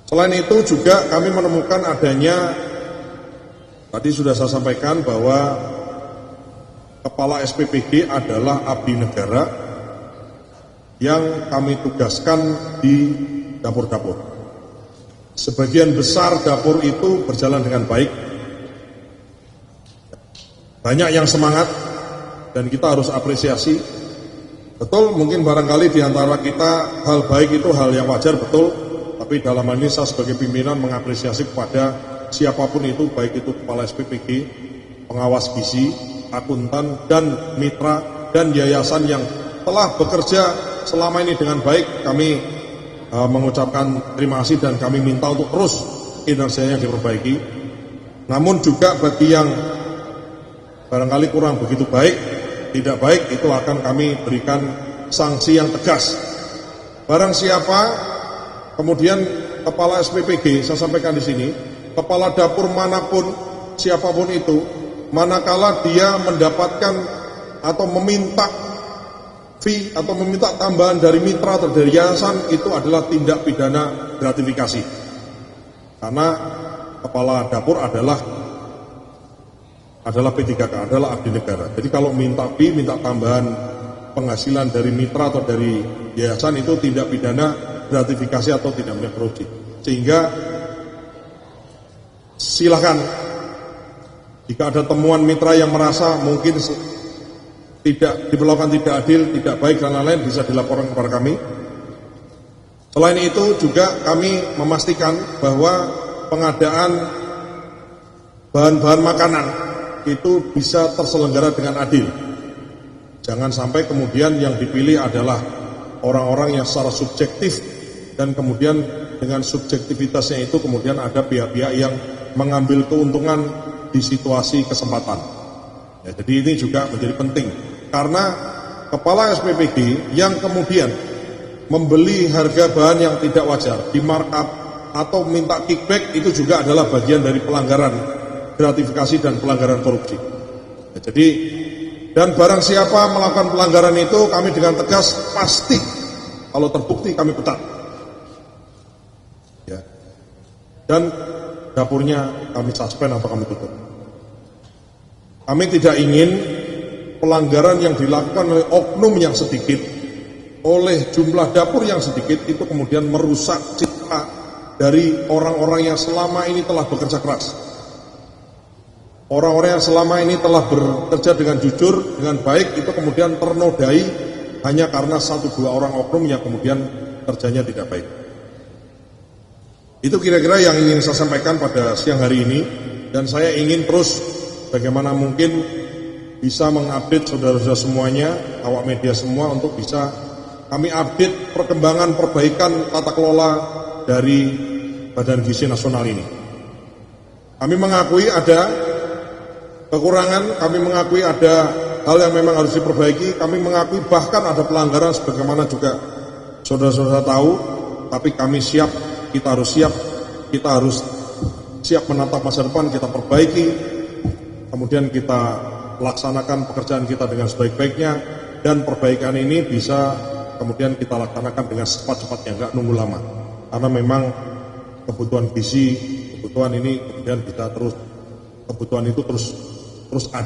Selain itu juga kami menemukan adanya, tadi sudah saya sampaikan bahwa Kepala SPPG adalah abdi negara yang kami tugaskan di dapur-dapur. Sebagian besar dapur itu berjalan dengan baik. Banyak yang semangat dan kita harus apresiasi. Betul, mungkin barangkali di antara kita hal baik itu hal yang wajar, betul. Tapi dalam hal ini saya sebagai pimpinan mengapresiasi kepada siapapun itu, baik itu Kepala SPPG, pengawas gizi, akuntan, dan mitra, dan yayasan yang telah bekerja selama ini dengan baik. Kami mengucapkan terima kasih dan kami minta untuk terus kinerjanya diperbaiki. Namun juga bagi yang barangkali kurang begitu baik, tidak baik, itu akan kami berikan sanksi yang tegas. Barang siapa kemudian Kepala SPPG, saya sampaikan di sini, kepala dapur manapun, siapapun itu, manakala dia mendapatkan atau meminta fee atau meminta tambahan dari mitra atau dari yayasan, itu adalah tindak pidana gratifikasi. Karena kepala dapur adalah P3K, adalah abdi negara. Jadi kalau minta fee, minta tambahan penghasilan dari mitra atau dari yayasan, itu tindak pidana gratifikasi atau tidak punya korupsi. Sehingga silakan, jika ada temuan mitra yang merasa mungkin tidak diperlakukan tidak adil, tidak baik dan lain-lain, bisa dilaporkan kepada kami. Selain itu juga kami memastikan bahwa pengadaan bahan-bahan makanan itu bisa terselenggara dengan adil. Jangan sampai kemudian yang dipilih adalah orang-orang yang secara subjektif, dan kemudian dengan subjektivitasnya itu kemudian ada pihak-pihak yang mengambil keuntungan di situasi kesempatan. Ya, jadi ini juga menjadi penting, karena Kepala SPPG yang kemudian membeli harga bahan yang tidak wajar, di markup atau minta kickback, itu juga adalah bagian dari pelanggaran gratifikasi dan pelanggaran korupsi. Ya, jadi, dan barang siapa melakukan pelanggaran itu, kami dengan tegas pasti kalau terbukti kami pecat. Ya. Dan dapurnya kami suspend atau kami tutup. Kami tidak ingin pelanggaran yang dilakukan oleh oknum yang sedikit, oleh jumlah dapur yang sedikit, itu kemudian merusak citra dari orang-orang yang selama ini telah bekerja keras. Orang-orang yang selama ini telah bekerja dengan jujur, dengan baik, itu kemudian ternodai hanya karena 1-2 orang oknum yang kemudian kerjanya tidak baik. Itu kira-kira yang ingin saya sampaikan pada siang hari ini, dan saya ingin terus bagaimana mungkin bisa mengupdate saudara-saudara semuanya, awak media semua, untuk bisa kami update perkembangan perbaikan tata kelola dari Badan Gizi Nasional ini. Kami mengakui ada kekurangan, kami mengakui ada hal yang memang harus diperbaiki, kami mengakui bahkan ada pelanggaran sebagaimana juga saudara-saudara tahu, tapi kami siap, kita harus siap menatap masa depan, kita perbaiki, kemudian kita laksanakan pekerjaan kita dengan sebaik-baiknya, dan perbaikan ini bisa kemudian kita laksanakan dengan secepat-cepatnya, nggak nunggu lama, karena memang kebutuhan gizi, kebutuhan ini kemudian kita terus, kebutuhan itu terus ada.